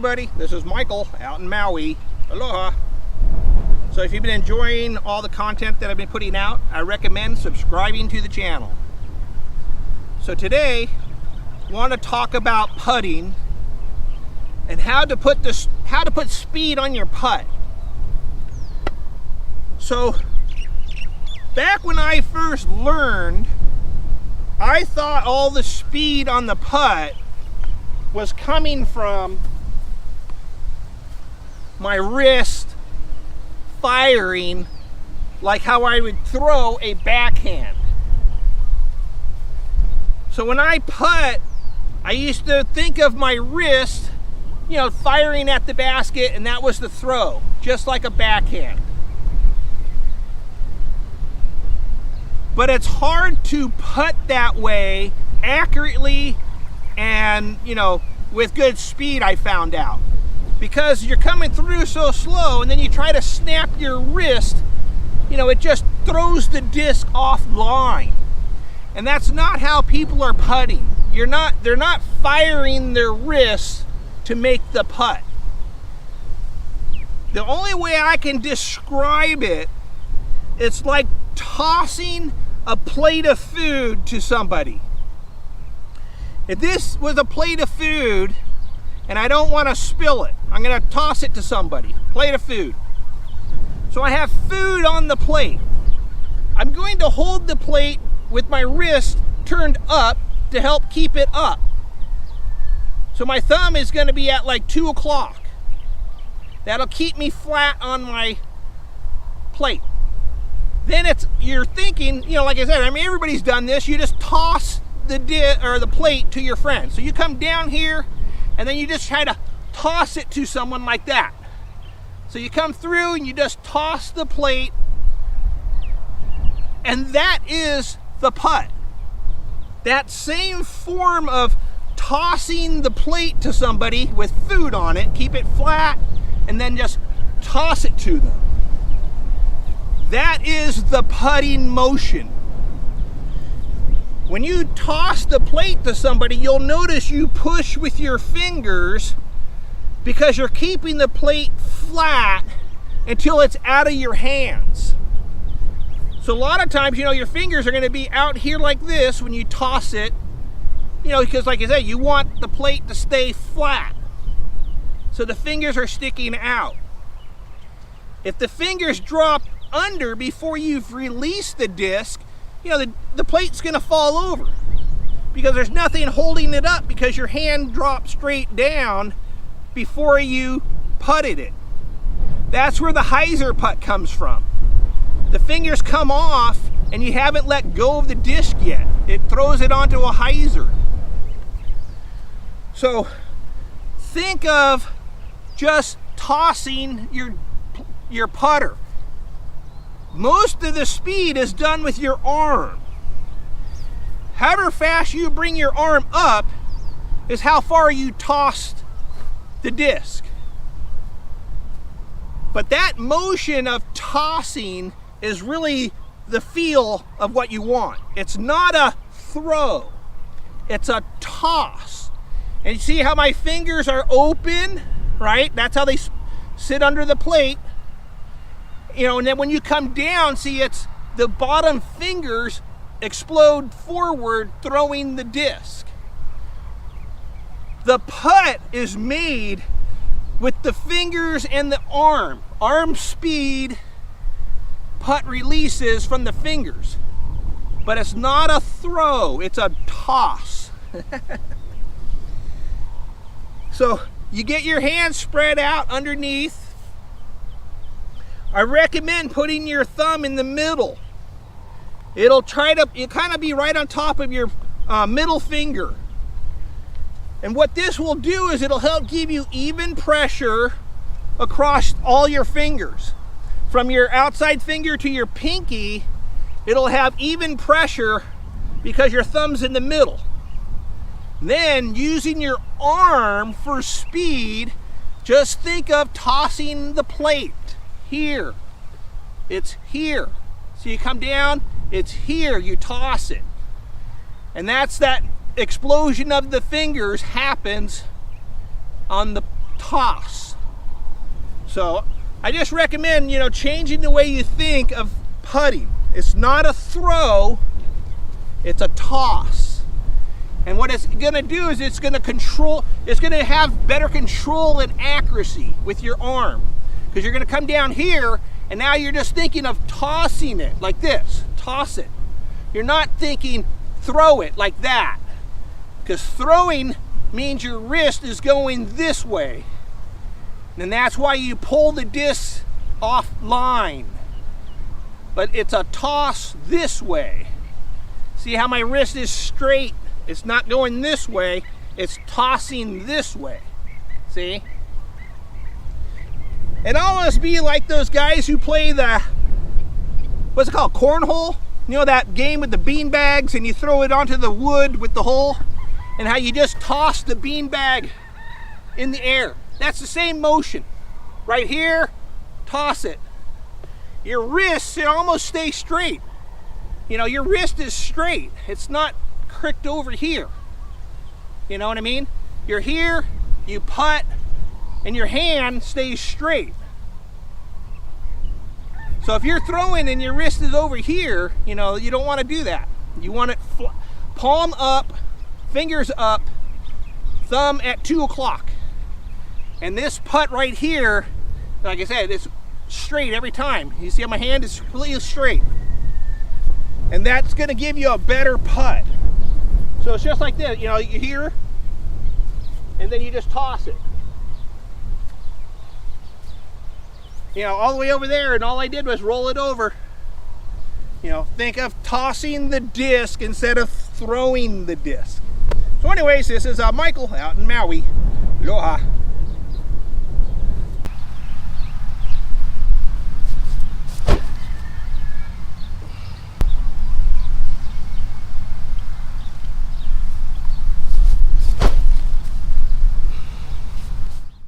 everybody, this is Michael out in Maui. Aloha. So if you've been enjoying all the content that I've been putting out, I recommend subscribing to the channel. So today, I want to talk about putting and how to put speed on your putt. So back when I first learned, I thought all the speed on the putt was coming from my wrist firing like how I would throw a backhand. So when I putt, I used to think of my wrist, firing at the basket, and that was the throw, just like a backhand. But it's hard to putt that way accurately and, with good speed, I found out. Because you're coming through so slow, and then you try to snap your wrist, it just throws the disc offline. And that's not how people are putting. They're not firing their wrists to make the putt. The only way I can describe it, it's like tossing a plate of food to somebody. If this was a plate of food and I don't want to spill it, I'm going to toss it to somebody. Plate of food. So I have food on the plate. I'm going to hold the plate with my wrist turned up to help keep it up. So my thumb is going to be at like 2 o'clock. That'll keep me flat on my plate. Then you're thinking, like I said, everybody's done this. You just toss the plate to your friend. So you come down here and then you just try to toss it to someone like that. So you come through and you just toss the plate, and that is the putt. That same form of tossing the plate to somebody with food on it, keep it flat, and then just toss it to them. That is the putting motion. When you toss the plate to somebody, you'll notice you push with your fingers because you're keeping the plate flat until it's out of your hands. So a lot of times, your fingers are going to be out here like this when you toss it, because like I said, you want the plate to stay flat. So the fingers are sticking out. If the fingers drop under before you've released the disc, the plate's going to fall over because there's nothing holding it up because your hand dropped straight down before you putted it. That's where the hyzer putt comes from. The fingers come off and you haven't let go of the disc yet. It throws it onto a hyzer. So think of just tossing your putter. Most of the speed is done with your arm. However fast you bring your arm up is how far you tossed the disc. But that motion of tossing is really the feel of what you want. It's not a throw, it's a toss. And you see how my fingers are open, right? That's how they sit under the plate. And then when you come down, see, it's the bottom fingers explode forward, throwing the disc. The putt is made with the fingers and the arm. Arm speed, putt releases from the fingers. But it's not a throw, it's a toss. So you get your hands spread out underneath. I recommend putting your thumb in the middle. It'll kind of be right on top of your middle finger. And what this will do is it'll help give you even pressure across all your fingers. From your outside finger to your pinky, it'll have even pressure because your thumb's in the middle. Then using your arm for speed, just think of tossing the plate. Here, it's here. So you come down, it's here, you toss it. And that's that explosion of the fingers happens on the toss. So I just recommend, you know, changing the way you think of putting. It's not a throw, it's a toss. And what it's gonna do is it's gonna have better control and accuracy with your arm. Because you're gonna come down here and now you're just thinking of tossing it like this, toss it. You're not thinking throw it like that. Because throwing means your wrist is going this way. And that's why you pull the disc offline. But it's a toss this way. See how my wrist is straight? It's not going this way, it's tossing this way. See? It almost be like those guys who play the, what's it called, cornhole? You know that game with the bean bags and you throw it onto the wood with the hole? And how you just toss the bean bag in the air. That's the same motion. Right here, toss it. Your wrists, it almost stay straight. You know, your wrist is straight. It's not cricked over here. You know what I mean? You're here, you putt, and your hand stays straight. So if you're throwing and your wrist is over here, you know, you don't want to do that. You want it palm up, fingers up, thumb at 2 o'clock. And this putt right here, like I said, it's straight every time. You see how my hand is completely straight. And that's gonna give you a better putt. So it's just like this, you know, you here, and then you just toss it. You know, all the way over there, and all I did was roll it over. You know, think of tossing the disc instead of throwing the disc. So anyways, this is Michael out in Maui. Aloha.